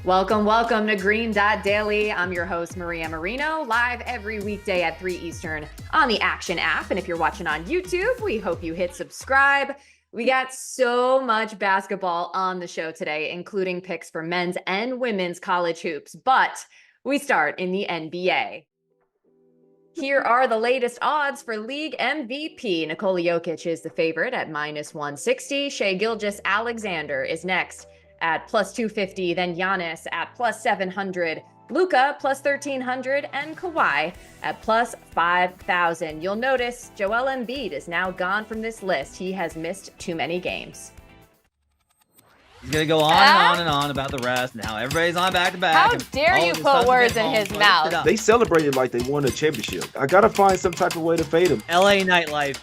Welcome to Green Dot Daily. I'm your host, Maria Marino, live every weekday at 3 Eastern on the Action app. And if you're watching on YouTube, we hope you hit subscribe. We got so much basketball on the show today, including picks for men's and women's college hoops. But we start in the NBA. Here are the latest odds for league MVP. Nikola Jokic is the favorite at -160. Shai Gilgeous-Alexander is next at +250, then Giannis at +700, Luka +1300, and Kawhi at +5000. You'll notice Joel Embiid is now gone from this list. He has missed too many games. He's going to go on and on and on about the rest. Now everybody's on back-to-back. How dare you put words in his mouth? They celebrated like they won a championship. I got to find some type of way to fade him. LA nightlife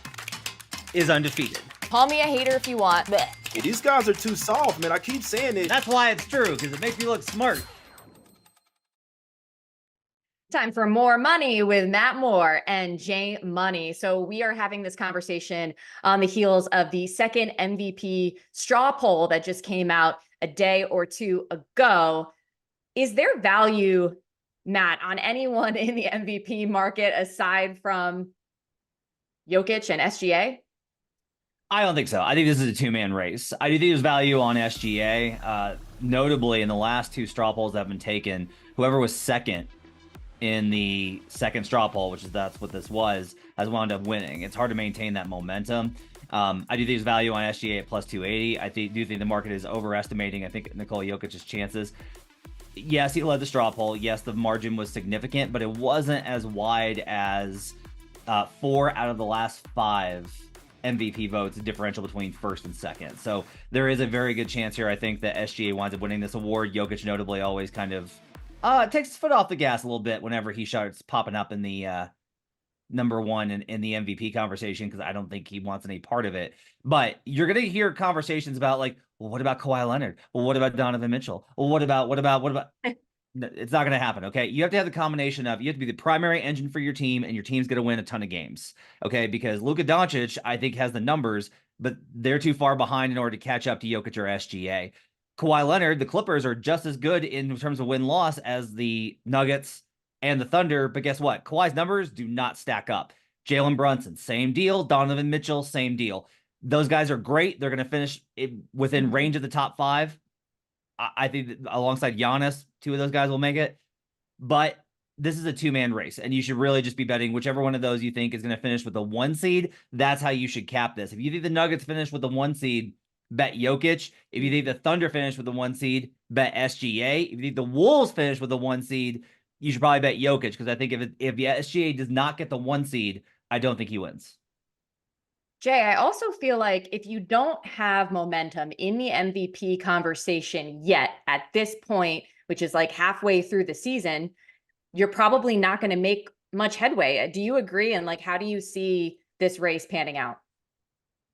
is undefeated. Call me a hater if you want. Yeah, these guys are too soft, man. I keep saying it. That's why it's true, because it makes me look smart. Time for more money with Matt Moore and Jay Money. So we are having this conversation on the heels of the second MVP straw poll that just came out a day or two ago. Is there value, Matt, on anyone in the MVP market aside from Jokic and SGA? I don't think so. I think this is a two-man race. I do think there's value on SGA. Notably, in the last two straw polls that have been taken, whoever was second in the second straw poll, that's what this was, has wound up winning. It's hard to maintain that momentum. I do think there's value on SGA at +280. I do think the market is overestimating, I think, Nikola Jokic's chances. Yes, he led the straw poll. Yes, the margin was significant, but it wasn't as wide as 4 out of the last 5 MVP votes, differential between first and second. So there is a very good chance here, I think, that SGA winds up winning this award. Jokic notably always kind of takes his foot off the gas a little bit whenever he starts popping up in the number one in the MVP conversation, because I don't think he wants any part of it. But you're going to hear conversations about, like, well, what about Kawhi Leonard? Well, what about Donovan Mitchell? Well, what about? It's not going to happen, okay? You have to have the combination of, you have to be the primary engine for your team, and your team's going to win a ton of games, okay? Because Luka Doncic, I think, has the numbers, but they're too far behind in order to catch up to Jokic or SGA. Kawhi Leonard, the Clippers are just as good in terms of win-loss as the Nuggets and the Thunder, but guess what? Kawhi's numbers do not stack up. Jalen Brunson, same deal. Donovan Mitchell, same deal. Those guys are great. They're going to finish within range of the top 5. I think that alongside Giannis, 2 of those guys will make it. But this is a two-man race, and you should really just be betting whichever one of those you think is going to finish with the 1 seed. That's how you should cap this. If you think the Nuggets finish with the 1 seed, bet Jokic. If you think the Thunder finish with the 1 seed, bet SGA. If you think the Wolves finish with the 1 seed, you should probably bet Jokic, because I think if the SGA does not get the 1 seed, I don't think he wins. Jay, I also feel like if you don't have momentum in the MVP conversation yet at this point, which is like halfway through the season, you're probably not going to make much headway. Do you agree? And like, how do you see this race panning out?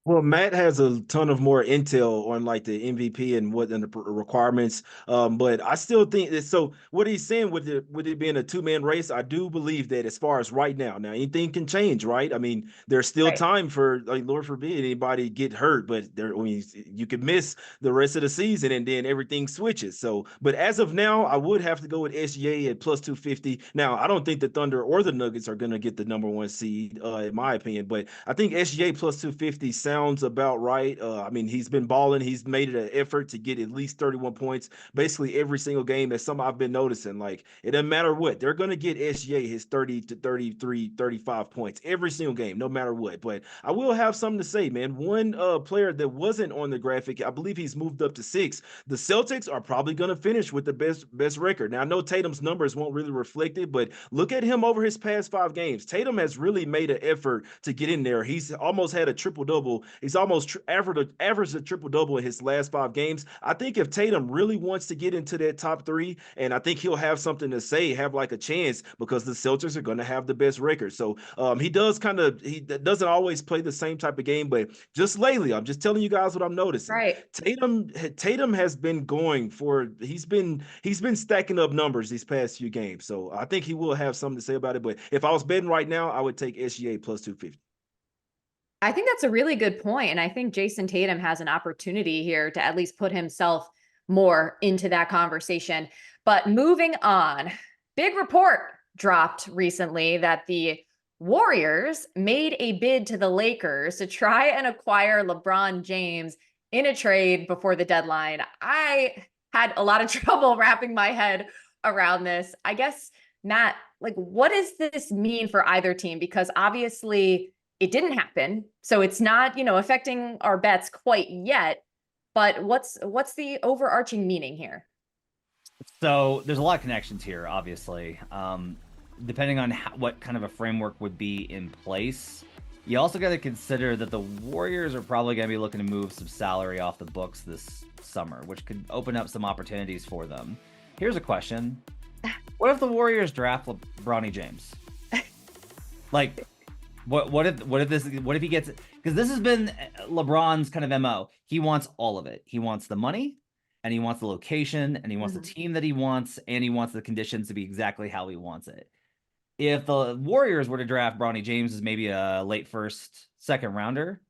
Well, Matt has a ton of more intel on like the MVP and what and the requirements. But I still think that, so what he's saying with it being a two-man race, I do believe that as far as right now anything can change, right? I mean, there's still time for, like, Lord forbid anybody get hurt, but you could miss the rest of the season and then everything switches. So, but as of now, I would have to go with SGA at +250. Now, I don't think the Thunder or the Nuggets are going to get the number 1 seed, in my opinion, but I think SGA +250 sounds about right. I mean, he's been balling. He's made it an effort to get at least 31 points basically every single game. That's something I've been noticing. Like, it doesn't matter what. They're going to get SGA his 30 to 33, 35 points every single game, no matter what. But I will have something to say, man. One player that wasn't on the graphic, I believe he's moved up to 6. The Celtics are probably going to finish with the best record. Now, I know Tatum's numbers won't really reflect it, but look at him over his past 5 games. Tatum has really made an effort to get in there. He's almost had a triple-double. He's almost averaged a triple-double in his last 5 games. I think if Tatum really wants to get into that top 3, and I think he'll have something to say, have like a chance, because the Celtics are going to have the best record. So he doesn't always play the same type of game, but just lately, I'm just telling you guys what I'm noticing. Right. Tatum has been he's been stacking up numbers these past few games. So I think he will have something to say about it. But if I was betting right now, I would take SGA +250. I think that's a really good point. And I think Jason Tatum has an opportunity here to at least put himself more into that conversation. But moving on, big report dropped recently that the Warriors made a bid to the Lakers to try and acquire LeBron James in a trade before the deadline. I had a lot of trouble wrapping my head around this. I guess, Matt, like, what does this mean for either team? Because obviously it didn't happen. So it's not, affecting our bets quite yet. But what's the overarching meaning here? So there's a lot of connections here, obviously. Depending on what kind of a framework would be in place, you also got to consider that the Warriors are probably going to be looking to move some salary off the books this summer, which could open up some opportunities for them. Here's a question. What if the Warriors draft LeBron James? Like, what if he gets, because this has been LeBron's kind of MO. He wants all of it. He wants the money, and he wants the location, and he wants the team that he wants, and he wants the conditions to be exactly how he wants it. If the Warriors were to draft Bronny James as maybe a late first, second rounder,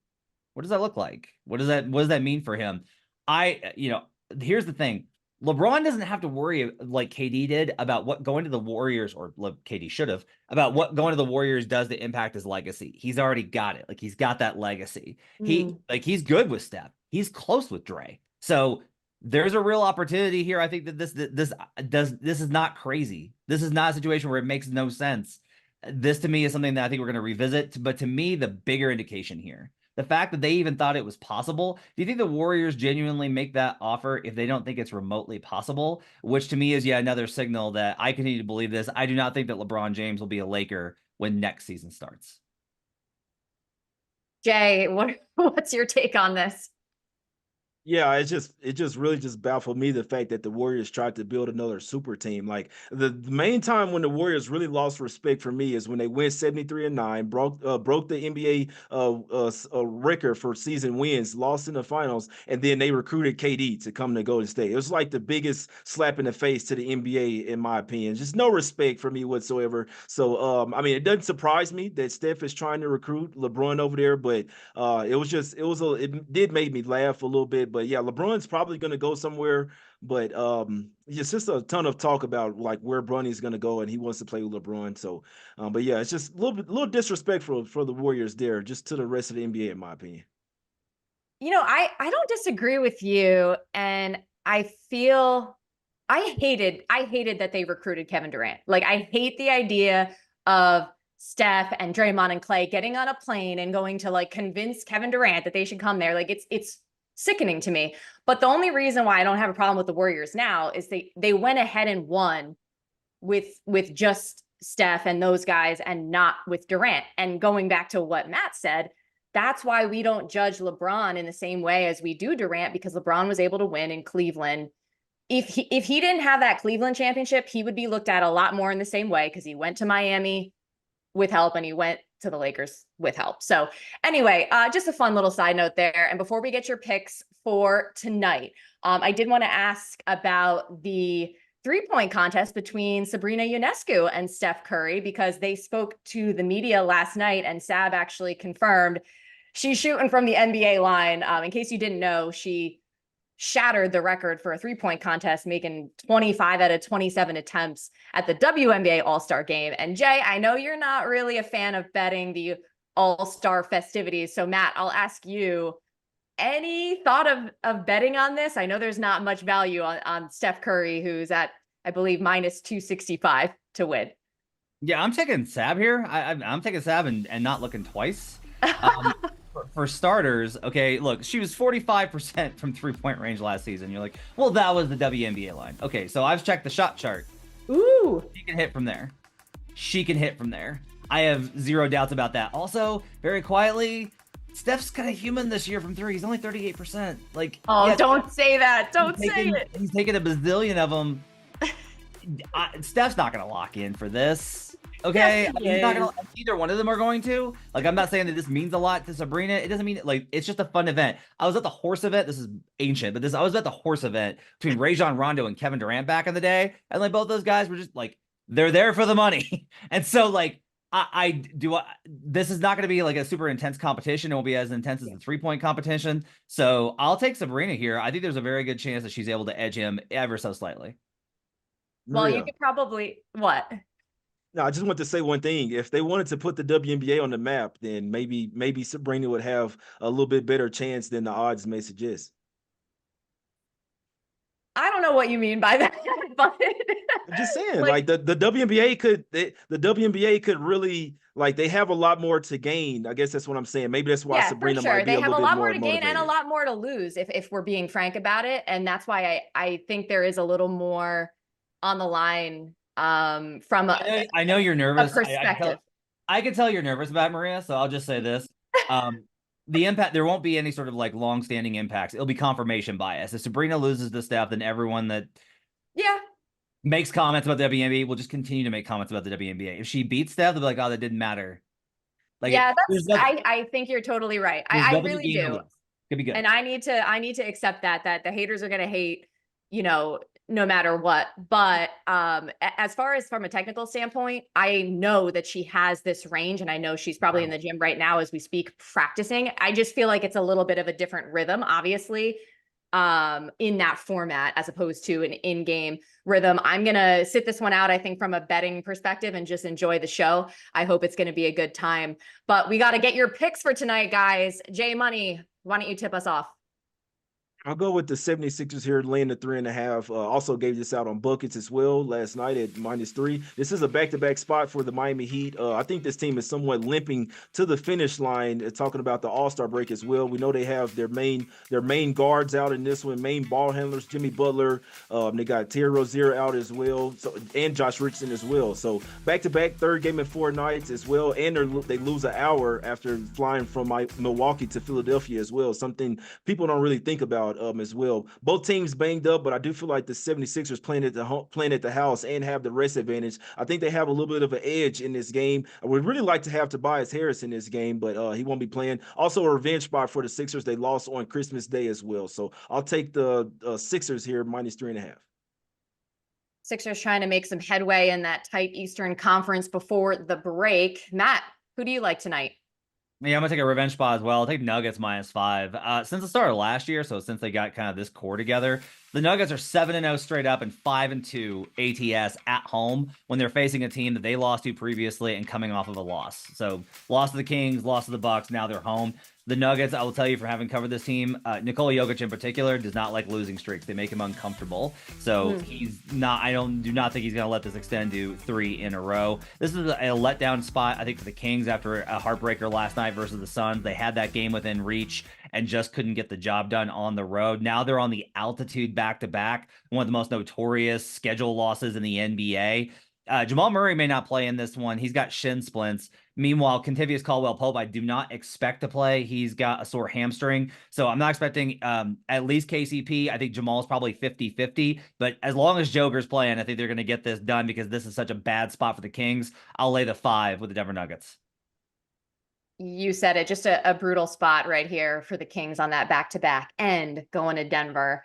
what does that look like? What does that mean for him? Here's the thing. LeBron doesn't have to worry like KD did about what going to the Warriors, or KD should have, about what going to the Warriors does to impact his legacy. He's already got it. Like, he's got that legacy. He's good with Steph. He's close with Dre. So there's a real opportunity here. I think that this is not crazy. This is not a situation where it makes no sense. This to me is something that I think we're going to revisit. But to me, the bigger indication here, the fact that they even thought it was possible. Do you think the Warriors genuinely make that offer if they don't think it's remotely possible? Which to me is yet another signal that I continue to believe this. I do not think that LeBron James will be a Laker when next season starts. Jay, what's your take on this? Yeah, it just really just baffled me, the fact that the Warriors tried to build another super team. Like, the main time when the Warriors really lost respect for me is when they went 73-9, broke the NBA record for season wins, lost in the finals, and then they recruited KD to come to Golden State. It was like the biggest slap in the face to the NBA, in my opinion. Just no respect for me whatsoever. So it doesn't surprise me that Steph is trying to recruit LeBron over there, but it did make me laugh a little bit. But yeah, LeBron's probably going to go somewhere. But it's just a ton of talk about like where Bronny's going to go, and he wants to play with LeBron. So, but yeah, it's just a little disrespectful for the Warriors there, just to the rest of the NBA, in my opinion. I don't disagree with you, and I hated that they recruited Kevin Durant. Like, I hate the idea of Steph and Draymond and Clay getting on a plane and going to like convince Kevin Durant that they should come there. Like, it's sickening to me. But the only reason why I don't have a problem with the Warriors now is they went ahead and won with just Steph and those guys, and not with Durant. And going back to what Matt said, that's why we don't judge LeBron in the same way as we do Durant, because LeBron was able to win in Cleveland. If he didn't have that Cleveland championship, he would be looked at a lot more in the same way, because he went to Miami with help and he went to the Lakers with help. So anyway, just a fun little side note there. And before we get your picks for tonight, I did want to ask about the 3-point contest between Sabrina Ionescu and Steph Curry, because they spoke to the media last night, and Sab actually confirmed she's shooting from the NBA line. In case you didn't know, she shattered the record for a 3-point contest, making 25 out of 27 attempts at the WNBA All-Star game. And Jay, I know you're not really a fan of betting the All-Star festivities. So Matt, I'll ask you, any thought of betting on this? I know there's not much value on Steph Curry, who's at, I believe, minus 265 to win. Yeah, I'm taking Sab here. I'm taking Sab and not looking twice. For starters, okay, look, she was 45% from 3-point range last season. You're like, well, that was the WNBA line. Okay, so I've checked the shot chart. Ooh. She can hit from there. I have zero doubts about that. Also, very quietly, Steph's kind of human this year from 3. He's only 38%. Like, oh, yeah, don't say that. Don't say it. He's taking a bazillion of them. Steph's not going to lock in for this. Okay, yes, either one of them are going to. Like, I'm not saying that this means a lot to Sabrina. It doesn't mean, like, it's just a fun event. I was at the horse event. This is ancient, but I was at the horse event between Rajon Rondo and Kevin Durant back in the day. And like, both those guys were just like, they're there for the money. And so like, This is not going to be like a super intense competition. It won't be as intense as the 3-point competition. So I'll take Sabrina here. I think there's a very good chance that she's able to edge him ever so slightly. Well, Maria. you could probably what? No, I just want to say one thing. If they wanted to put the WNBA on the map, then maybe Sabrina would have a little bit better chance than the odds may suggest. I don't know what you mean by that, but I'm just saying, like like the WNBA the WNBA could really, like, they have a lot more to gain. I guess that's what I'm saying. Maybe that's why yeah, for Sabrina sure. might be They a have a little bit lot more more to gain and a motivated. lot more to lose if we're being frank about it. And that's why I think there is a little more on the line from I know you're nervous. perspective. I can tell you're nervous about Maria, so I'll just say this. The impact, there won't be any sort of like long-standing impacts. It'll be confirmation bias. If Sabrina loses the Steph, then everyone that Yeah. makes comments about the WNBA will just continue to make comments about the WNBA. If she beats Steph, they'll be like, oh, that didn't matter. Like, Yeah, there's I think you're totally right. there's I nothing to really gain or do. lose. Could be good. And I need to accept that the haters are gonna hate, no matter what. But as far as from a technical standpoint, I know that she has this range, and I know she's probably in the gym right now as we speak practicing. I just feel like it's a little bit of a different rhythm, obviously, in that format as opposed to an in-game rhythm. I'm gonna sit this one out, I think, from a betting perspective and just enjoy the show. I hope it's gonna be a good time. But we got to get your picks for tonight, guys. J Money, why don't you tip us off? I'll go with the 76ers here, laying the 3.5. Also gave this out on buckets as well last night at -3. This is a back-to-back spot for the Miami Heat. I think this team is somewhat limping to the finish line. Talking about the All-Star break as well. We know they have their main guards out in this one, main ball handlers, Jimmy Butler. They got Terry Rozier out as well, and Josh Richardson as well. So back-to-back, third game in 4 nights as well, and they lose an hour after flying from Milwaukee to Philadelphia as well. Something people don't really think about as well. Both teams banged up, but I do feel like the 76ers playing at the house and have the rest advantage. I think they have a little bit of an edge in this game. I would really like to have Tobias Harris in this game, but he won't be playing. Also a revenge spot for the Sixers. They lost on Christmas Day as well. So I'll take the Sixers here -3.5. Sixers trying to make some headway in that tight Eastern Conference before the break. Matt, who do you like tonight? Yeah, I'm gonna take a revenge spot as well. I'll take Nuggets -5. Since the start of last year, so since they got kind of this core together, the Nuggets are 7-0 straight up and 5-2 ATS at home when they're facing a team that they lost to previously and coming off of a loss. So lost to the Kings, lost to the Bucks, now they're home. The Nuggets, I will tell you from having covered this team, Nikola Jokic in particular does not like losing streaks. They make him uncomfortable. So he's not, do not think he's going to let this extend to 3 in a row. This is a letdown spot, I think, for the Kings after a heartbreaker last night versus the Suns. They had that game within reach and just couldn't get the job done on the road. Now they're on the altitude back-to-back, one of the most notorious schedule losses in the NBA. Jamal Murray may not play in this one. He's got shin splints. Meanwhile, Kentavious Caldwell-Pope, I do not expect to play. He's got a sore hamstring. So I'm not expecting at least KCP. I think Jamal's probably 50-50. But as long as Joker's playing, I think they're going to get this done because this is such a bad spot for the Kings. I'll lay the 5 with the Denver Nuggets. You said it, just a brutal spot right here for the Kings on that back-to-back and going to Denver.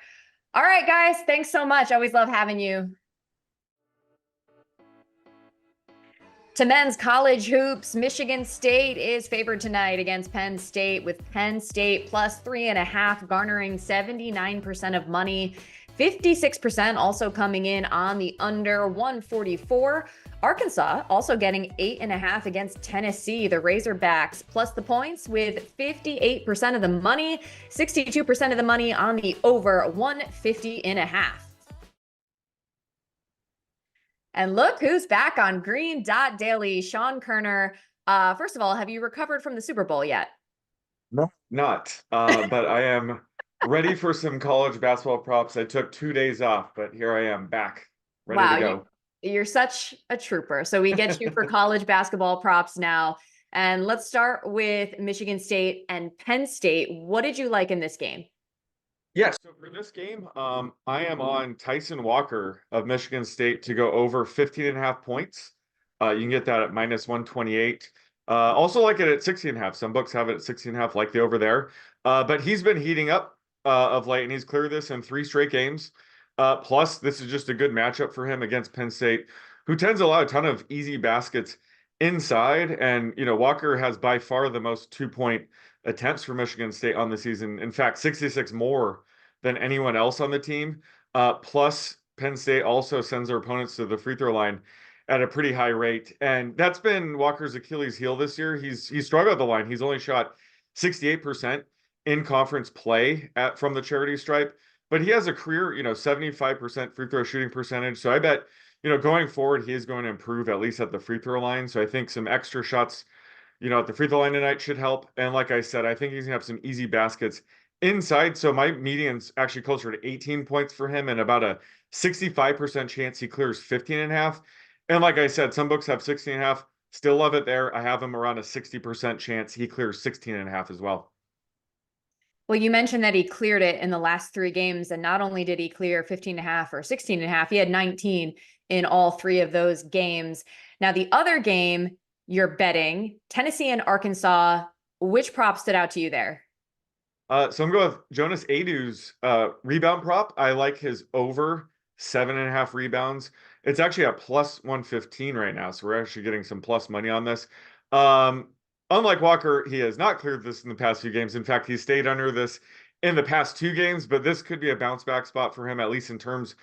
All right, guys, thanks so much. Always love having you. To men's college hoops, Michigan State is favored tonight against Penn State, with Penn State +3.5 garnering 79% of money. 56% also coming in on the under 144. Arkansas also getting 8.5 against Tennessee. The Razorbacks plus the points with 58% of the money, 62% of the money on the over 150.5. And look who's back on Green Dot Daily, Sean Koerner. First of all, have you recovered from the Super Bowl yet? No, not. But I am ready for some college basketball props. I took 2 days off, but here I am back, ready to go. You're such a trooper. So we get you for college basketball props now. And let's start with Michigan State and Penn State. What did you like in this game? Yeah, so for this game, I am on Tyson Walker of Michigan State to go over 15.5 points. You can get that at -128. Also like it at 16.5. Some books have it at 16.5, like the over there. But he's been heating up of late, and he's cleared this in 3 straight games. Plus, this is just a good matchup for him against Penn State, who tends to allow a ton of easy baskets inside. And, Walker has by far the most 2-point attempts for Michigan State on the season. In fact, 66 more than anyone else on the team. Plus, Penn State also sends their opponents to the free throw line at a pretty high rate. And that's been Walker's Achilles heel this year. He's struggled at the line. He's only shot 68% in conference play from the charity stripe, but he has a career, 75% free throw shooting percentage. So I bet, going forward, he is going to improve at least at the free throw line. So I think some extra shots, at the free throw line tonight should help. And like I said, I think he's gonna have some easy baskets inside. So my median's actually closer to 18 points for him and about a 65% chance he clears 15 and a half. And like I said, some books have 16 and a half. Still love it there. I have him around a 60% chance he clears 16 and a half as well. Well, you mentioned that he cleared it in the last 3 games, and not only did he clear 15 and a half or 16 and a half, he had 19 in all 3 of those games. Now, the other game you're betting, Tennessee and Arkansas, which prop stood out to you there? So I'm going with Jonas Aidoo's rebound prop. I like his over 7.5 rebounds. It's actually at plus 115 right now, so we're actually getting some plus money on this. Unlike Walker, he has not cleared this in the past few games. In fact, he stayed under this in the past 2 games, but this could be a bounce back spot for him, at least in terms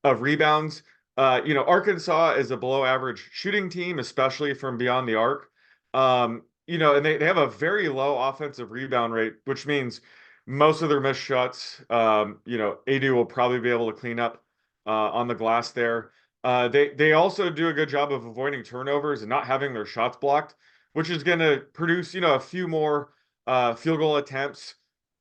of rebounds. Arkansas is a below average shooting team, especially from beyond the arc. And they have a very low offensive rebound rate, which means most of their missed shots, Adu will probably be able to clean up on the glass there. They also do a good job of avoiding turnovers and not having their shots blocked, which is going to produce, a few more field goal attempts,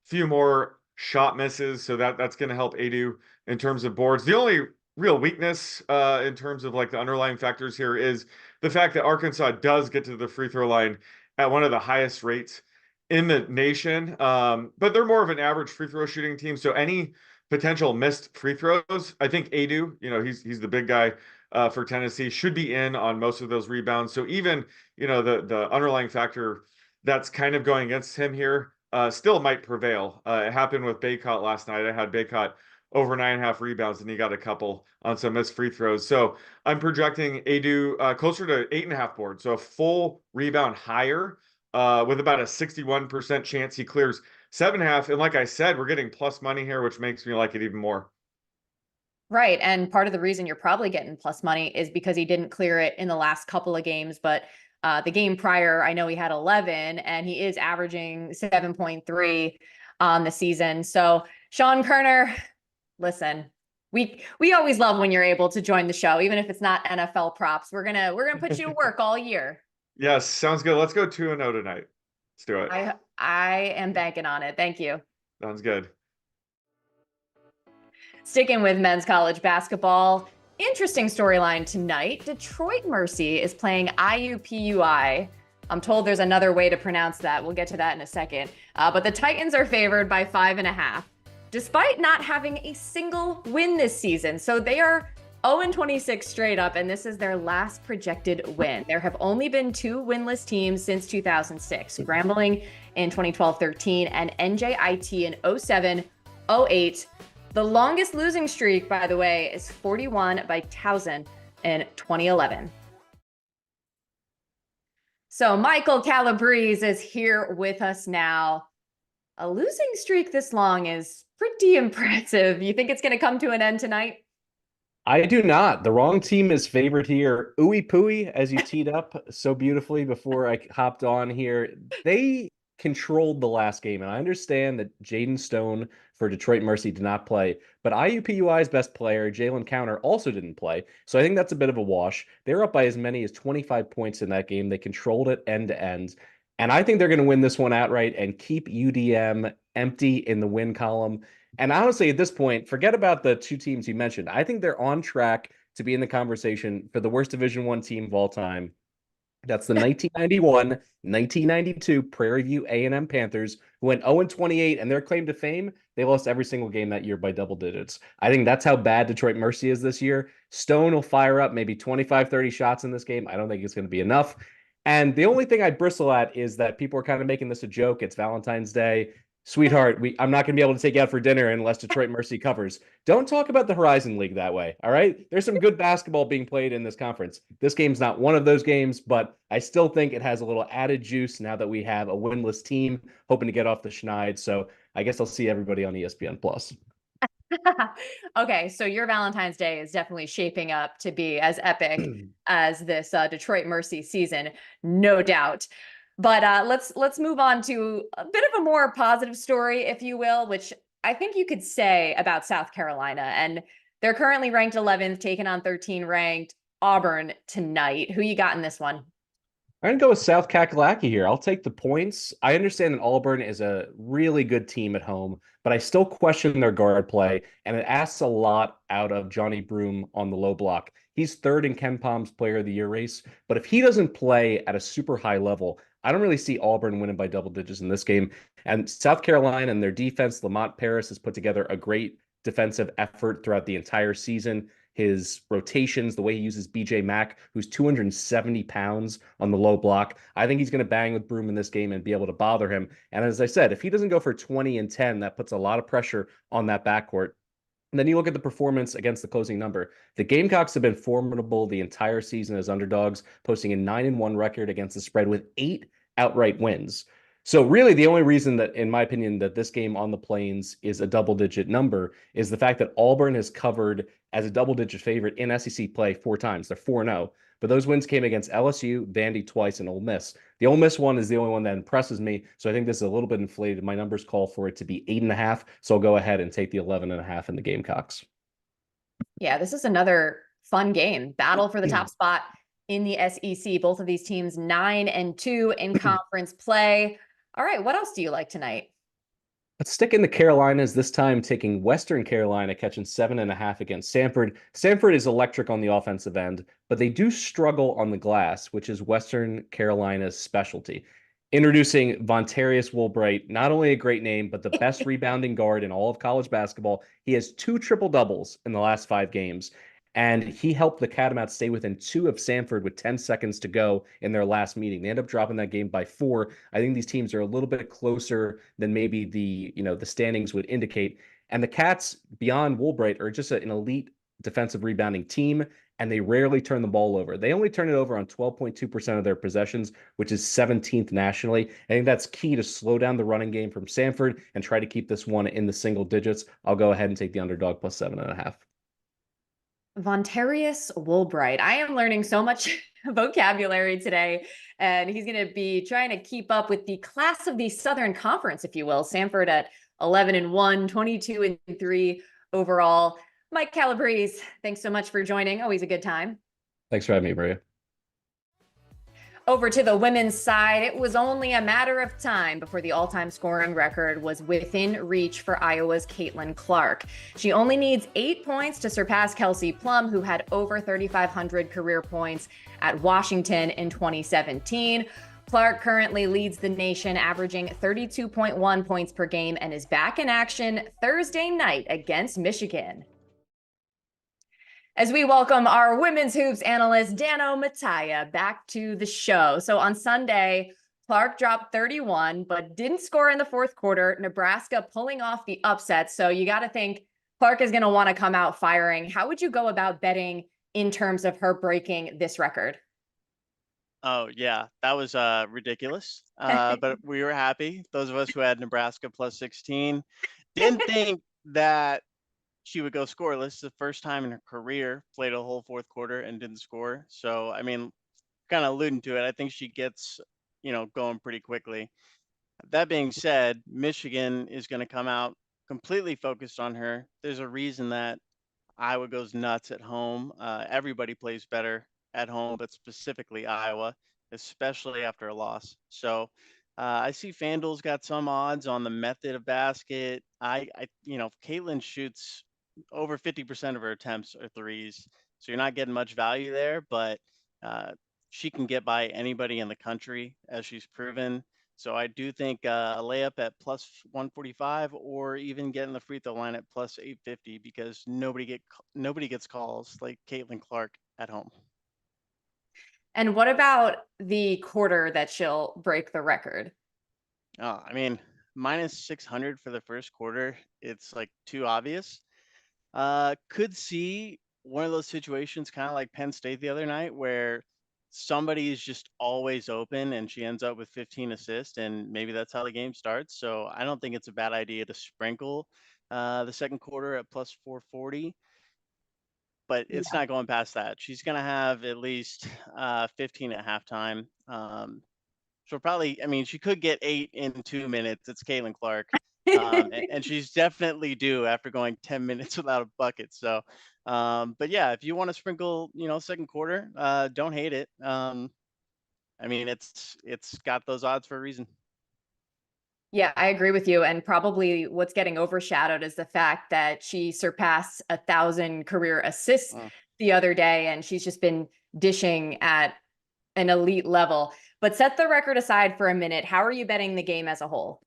few more shot misses. So that's going to help Adu in terms of boards. The only real weakness in terms of like the underlying factors here is the fact that Arkansas does get to the free throw line at one of the highest rates in the nation. But they're more of an average free throw shooting team. So any potential missed free throws, I think Adu, he's the big guy for Tennessee, should be in on most of those rebounds. So even, the underlying factor that's kind of going against him here still might prevail. It happened with Baycott last night. I had Baycott over 9.5 rebounds, and he got a couple on some missed free throws. So I'm projecting Adu closer to 8.5 boards, so a full rebound higher with about a 61% chance he clears 7.5. And like I said, we're getting plus money here, which makes me like it even more. Right. And part of the reason you're probably getting plus money is because he didn't clear it in the last couple of games. But the game prior, I know he had 11, and he is averaging 7.3 on the season. So Sean Koerner, listen, we always love when you're able to join the show, even if it's not NFL props. We're gonna put you to work all year. Yes, sounds good. Let's go 2-0 tonight. Let's do it. I am banking on it. Thank you. Sounds good. Sticking with men's college basketball, interesting storyline tonight. Detroit Mercy is playing IUPUI. I'm told there's another way to pronounce that. We'll get to that in a second. But the Titans are favored by 5.5, despite not having a single win this season. So they are 0-26 straight up, and this is their last projected win. There have only been 2 winless teams since 2006, Grambling in 2012-13 and NJIT in 07-08. The longest losing streak, by the way, is 41 by Towson in 2011. So Michael Calabrese is here with us now. A losing streak this long is pretty impressive. You think it's going to come to an end tonight? I do not. The wrong team is favored here. Ooey Pooey, as you teed up so beautifully before I hopped on here. They controlled the last game, and I understand that Jaden Stone for Detroit Mercy did not play, but IUPUI's best player, Jalen Koerner, also didn't play, so I think that's a bit of a wash. They're up by as many as 25 points in that game. They controlled it end to end, and I think they're going to win this one outright and keep UDM empty in the win column. And honestly, at this point, forget about the 2 teams you mentioned. I think they're on track to be in the conversation for the worst Division I team of all time. That's the 1991-1992 Prairie View A&M Panthers, who went 0-28, and their claim to fame, they lost every single game that year by double digits. I think that's how bad Detroit Mercy is this year. Stone will fire up maybe 25, 30 shots in this game. I don't think it's going to be enough. And the only thing I bristle at is that people are kind of making this a joke. It's Valentine's Day. sweetheart, I'm not going to be able to take you out for dinner unless Detroit Mercy covers. Don't talk about the Horizon League that way. All right. There's some good basketball being played in this conference. This game's not one of those games, but I still think it has a little added juice now that we have a winless team hoping to get off the schneid. So I guess I'll see everybody on ESPN Plus. Okay, so your Valentine's Day is definitely shaping up to be as epic as this Detroit Mercy season, no doubt. But let's move on to a bit of a more positive story, if you will, which I think you could say about South Carolina. And they're currently ranked 11th, taking on 13 ranked Auburn tonight. Who you got in this one? I'm going to go with South Kakalaki here. I'll take the points. I understand that Auburn is a really good team at home, but I still question their guard play, and it asks a lot out of Johnny Broome on the low block. He's third in Ken Palm's Player of the Year race, but if he doesn't play at a super high level, I don't really see Auburn winning by double digits in this game. And South Carolina and their defense, Lamont Paris has put together a great defensive effort throughout the entire season. His rotations, the way he uses BJ Mack, who's 270 pounds on the low block. I think he's going to bang with Broome in this game and be able to bother him. And as I said, if he doesn't go for 20 and 10, that puts a lot of pressure on that backcourt. And then you look at the performance against the closing number. The Gamecocks have been formidable the entire season as underdogs, posting a 9-1 record against the spread with 8 outright wins. So really the only reason that, in my opinion, that this game on the Plains is a double-digit number is the fact that Auburn has covered as a double-digit favorite in SEC play 4 times. They're 4-0. But those wins came against LSU, Vandy twice, and Ole Miss. The Ole Miss one is the only one that impresses me. So I think this is a little bit inflated. My numbers call for it to be 8.5. So I'll go ahead and take the 11.5 in the Gamecocks. Yeah, this is another fun game. Battle for the top spot in the SEC. Both of these teams 9-2 in conference play. All right, what else do you like tonight? Let's stick in the Carolinas, this time taking Western Carolina, catching 7.5 against Samford. Samford is electric on the offensive end, but they do struggle on the glass, which is Western Carolina's specialty. Introducing Vontarius Woolbright, not only a great name, but the best rebounding guard in all of college basketball. He has 2 triple-doubles in the last 5 games. And he helped the Catamounts stay within 2 of Samford with 10 seconds to go in their last meeting. They end up dropping that game by 4. I think these teams are a little bit closer than maybe the standings would indicate. And the Cats, beyond Woolbright, are just an elite defensive rebounding team, and they rarely turn the ball over. They only turn it over on 12.2% of their possessions, which is 17th nationally. I think that's key to slow down the running game from Samford and try to keep this one in the single digits. I'll go ahead and take the underdog plus 7.5. Vontarius Woolbright. I am learning so much vocabulary today, and he's going to be trying to keep up with the class of the Southern Conference, if you will. Samford at 11-1, 22-3 overall. Mike Calabrese, thanks so much for joining. Always a good time. Thanks for having me, Maria. Over to the women's side, it was only a matter of time before the all-time scoring record was within reach for Iowa's Caitlin Clark. She only needs 8 points to surpass Kelsey Plum, who had over 3,500 career points at Washington in 2017. Clark currently leads the nation, averaging 32.1 points per game, and is back in action Thursday night against Michigan. As we welcome our women's hoops analyst, Dano Mataya, back to the show. So on Sunday, Clark dropped 31, but didn't score in the fourth quarter. Nebraska pulling off the upset. So you got to think Clark is going to want to come out firing. How would you go about betting in terms of her breaking this record? Oh, yeah, that was ridiculous. But we were happy. Those of us who had Nebraska plus 16 didn't think that she would go scoreless. The first time in her career, played a whole fourth quarter and didn't score. So, I mean, kind of alluding to it, I think she gets, going pretty quickly. That being said, Michigan is going to come out completely focused on her. There's a reason that Iowa goes nuts at home. Everybody plays better at home, but specifically Iowa, especially after a loss. So I see FanDuel's got some odds on the method of basket. Caitlin shoots over 50% of her attempts are threes. So you're not getting much value there, but she can get by anybody in the country, as she's proven. So I do think a layup at plus 145, or even getting the free throw line at plus 850, because nobody gets calls like Caitlin Clark at home. And what about the quarter that she'll break the record? I mean, minus 600 for the first quarter. It's like too obvious. Could see one of those situations kind of like Penn State the other night where somebody is just always open and she ends up with 15 assists, and maybe that's how the game starts. So I don't think it's a bad idea to sprinkle the second quarter at plus 440, but it's not going past that. She's going to have at least 15 at halftime. So probably, I mean, she could get 8 in 2 minutes. It's Caitlin Clark. And she's definitely due after going 10 minutes without a bucket. So, but yeah, if you want to sprinkle, second quarter, don't hate it. I mean, it's got those odds for a reason. Yeah, I agree with you. And probably what's getting overshadowed is the fact that she surpassed 1,000 career assists the other day, and she's just been dishing at an elite level. But set the record aside for a minute. How are you betting the game as a whole?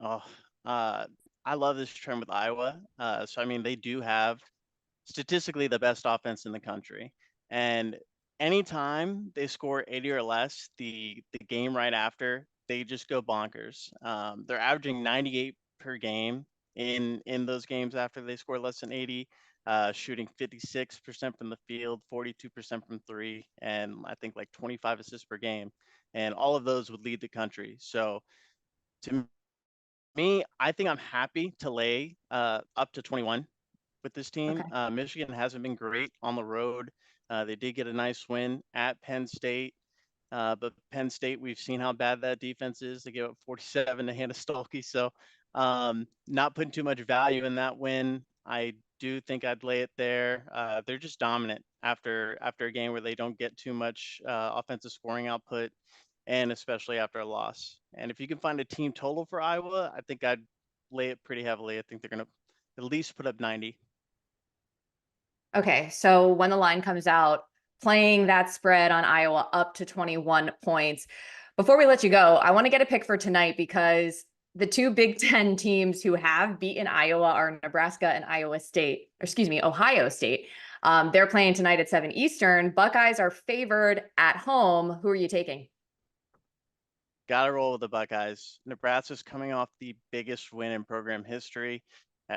Oh, I love this trend with Iowa. So, I mean, they do have statistically the best offense in the country. And anytime they score 80 or less, the game right after, they just go bonkers. They're averaging 98 per game in those games after they score less than 80, shooting 56% from the field, 42% from three, and I think like 25 assists per game. And all of those would lead the country. So to me, I think I'm happy to lay up to 21 with this team. Okay. Michigan hasn't been great on the road. They did get a nice win at Penn State. But Penn State, we've seen how bad that defense is. They gave up 47 to Hannah Stolke. So not putting too much value in that win. I do think I'd lay it there. They're just dominant after a game where they don't get too much offensive scoring output, and especially after a loss. And if you can find a team total for Iowa, I think I'd lay it pretty heavily. I think they're going to at least put up 90. Okay, so when the line comes out, playing that spread on Iowa up to 21 points. Before we let you go, I want to get a pick for tonight because the two Big Ten teams who have beaten Iowa are Nebraska and Ohio State. They're playing tonight at 7 Eastern. Buckeyes are favored at home. Who are you taking? Got to roll with the Buckeyes. Nebraska's coming off the biggest win in program history.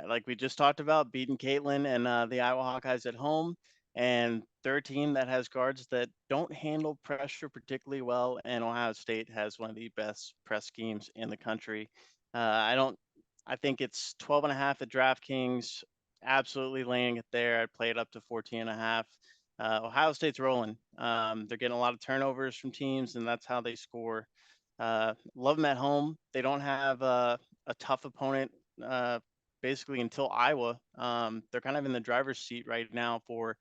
Like we just talked about, beating Caitlin and the Iowa Hawkeyes at home. And they're a team that has guards that don't handle pressure particularly well. And Ohio State has one of the best press schemes in the country. I think it's 12.5 at DraftKings. Absolutely laying it there. I'd play it up to 14.5. Ohio State's rolling. They're getting a lot of turnovers from teams, and that's how they score. Love them at home. They don't have a tough opponent basically until Iowa. They're kind of in the driver's seat right now for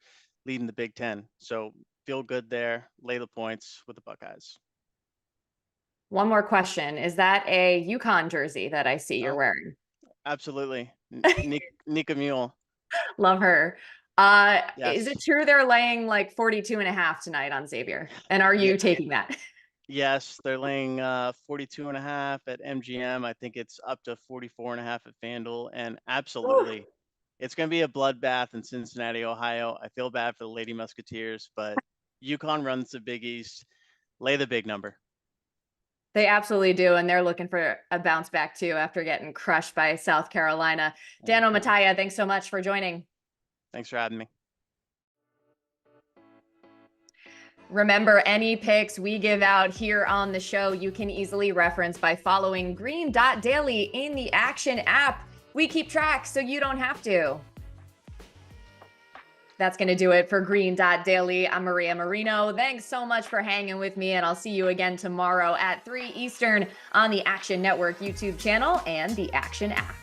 leading the Big Ten. So feel good there. Lay the points with the Buckeyes. One more question. Is that a UConn jersey that I see you're wearing? Absolutely. Nika Mule. Love her. Yes. Is it true they're laying like 42.5 tonight on Xavier? And are you taking that? Yes, they're laying 42.5 at MGM. I think it's up to 44.5 at FanDuel. And absolutely, it's going to be a bloodbath in Cincinnati, Ohio. I feel bad for the Lady Musketeers, but UConn runs the Big East. Lay the big number. They absolutely do. And they're looking for a bounce back too after getting crushed by South Carolina. Dano Mataya, thanks so much for joining. Thanks for having me. Remember, any picks we give out here on the show, you can easily reference by following Green Dot Daily in the Action app. We keep track so you don't have to. That's going to do it for Green Dot Daily. I'm Maria Marino. Thanks so much for hanging with me, and I'll see you again tomorrow at 3 Eastern on the Action Network YouTube channel and the Action app.